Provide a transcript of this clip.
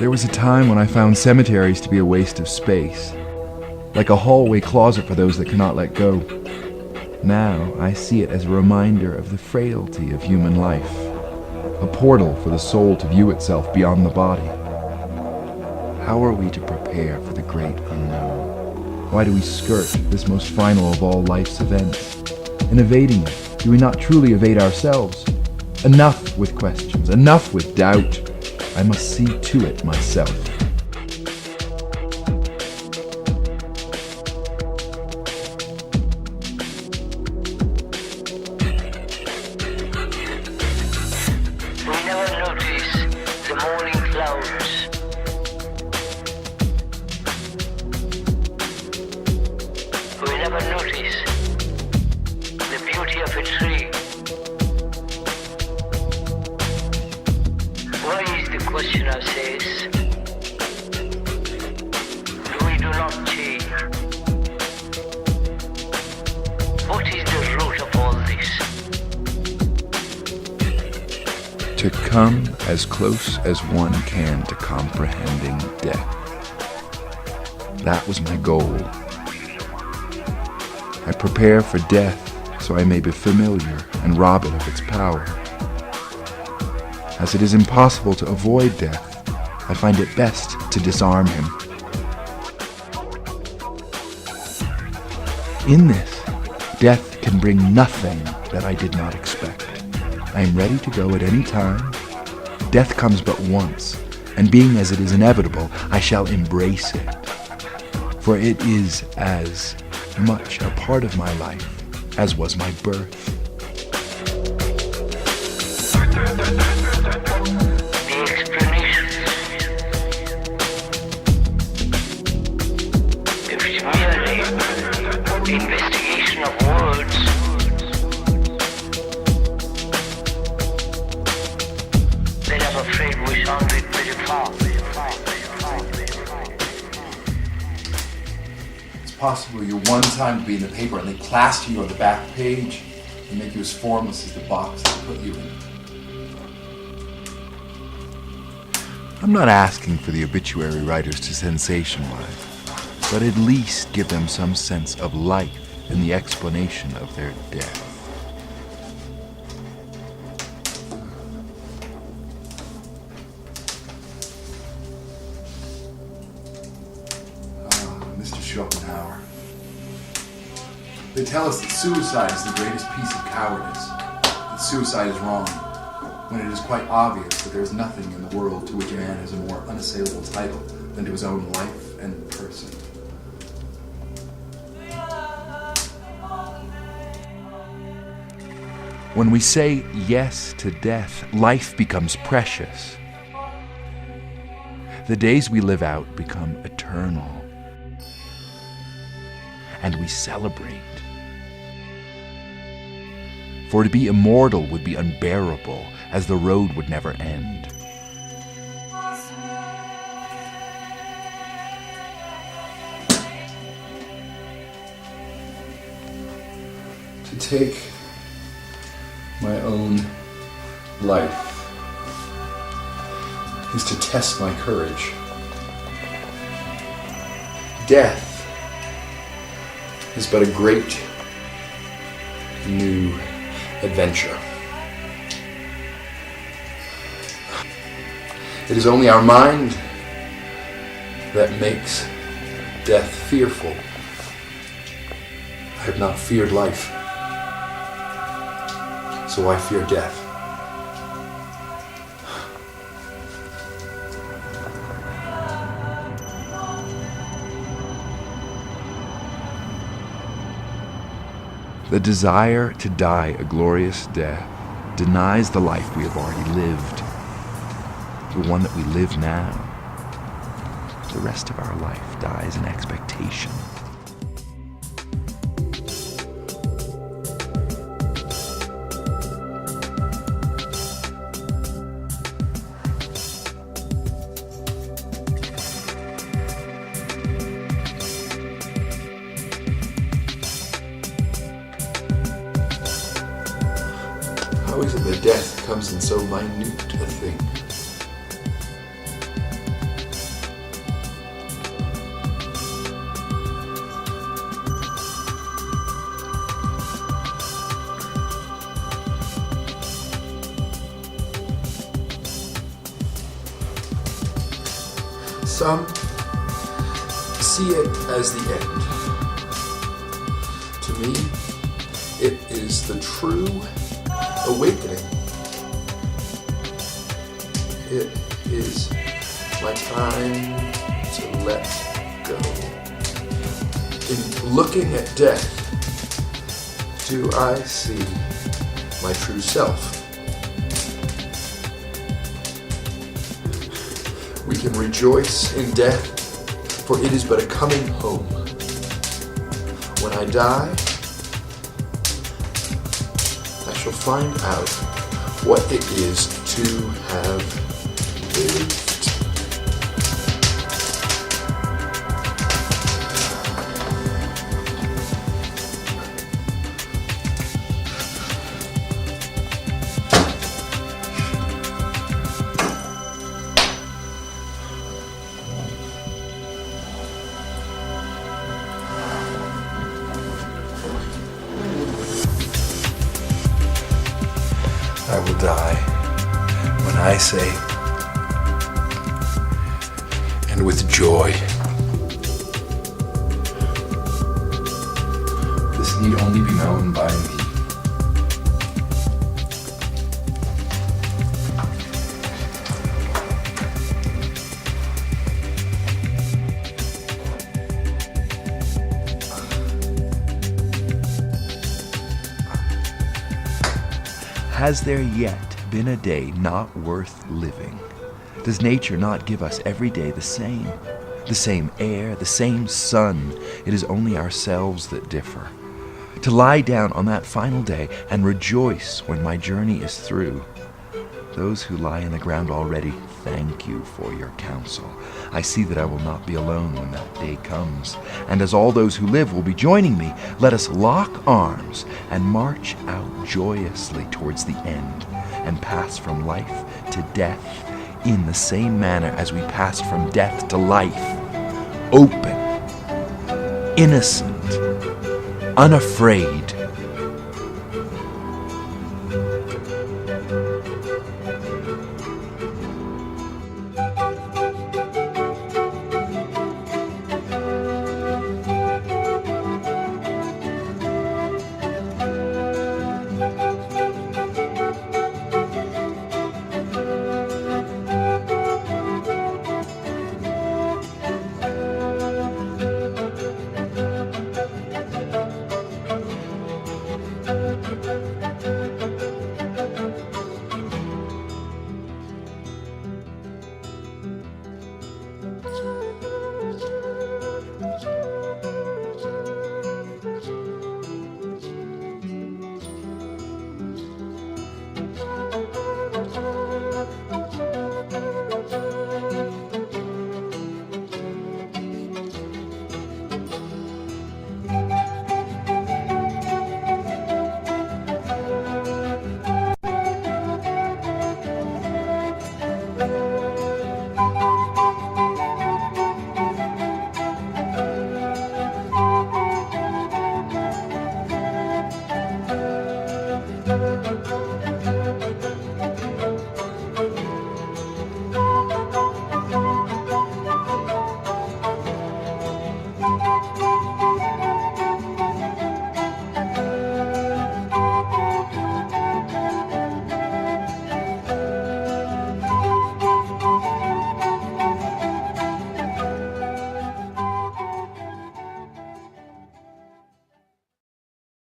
There was a time when I found cemeteries to be a waste of space, like a hallway closet for those that cannot let go. Now I see it as a reminder of the frailty of human life, a portal for the soul to view itself beyond the body. How are we to prepare for the great unknown? Why do we skirt this most final of all life's events? In evading it, do we not truly evade ourselves? Enough with questions, enough with doubt. I must see to it myself. We never notice the morning clouds. We never notice the beauty of a tree. Why is the questioner says, we do not change. What is the root of all this? To come as close as one can to comprehending death. That was my goal. I prepare for death so I may be familiar and rob it of its power. As it is impossible to avoid death, I find it best to disarm him. In this, death can bring nothing that I did not expect. I am ready to go at any time. Death comes but once, and being as it is inevitable, I shall embrace it. For it is as much a part of my life as was my birth. The explanation, if it's merely investigation of words, then I'm afraid we sounded very far. It's possible you're one time to be in the paper and they plaster you on the back page and make you as formless as the box they put you in. I'm not asking for the obituary writers to sensationalize, but at least give them some sense of life in the explanation of their death. Mr. Schopenhauer. They tell us that suicide is the greatest piece of cowardice, that suicide is wrong, when it is quite obvious that there is nothing in the world to which a man has a more unassailable title than to his own life and person. When we say yes to death, life becomes precious. The days we live out become eternal. And we celebrate. For to be immortal would be unbearable, as the road would never end. To take my own life is to test my courage. Death is but a great new adventure. It is only our mind that makes death fearful. I have not feared life, so I fear death. The desire to die a glorious death denies the life we have already lived, the one that we live now. The rest of our life dies in expectation. How is it that death comes in so minute a thing? Some see it as the end. To me, it is the true awakening. It is my time to let go. In looking at death, do I see my true self? We can rejoice in death, for it is but a coming home. When I die, I shall find out what it is to have lived. I will die when I say, and with joy. This need only be known by me. Has there yet been a day not worth living? Does nature not give us every day the same? The same air, the same sun. It is only ourselves that differ. To lie down on that final day and rejoice when my journey is through. Those who lie in the ground already, thank you for your counsel. I see that I will not be alone when that day comes. And as all those who live will be joining me, let us lock arms and march out joyously towards the end and pass from life to death in the same manner as we passed from death to life. Open, innocent, unafraid,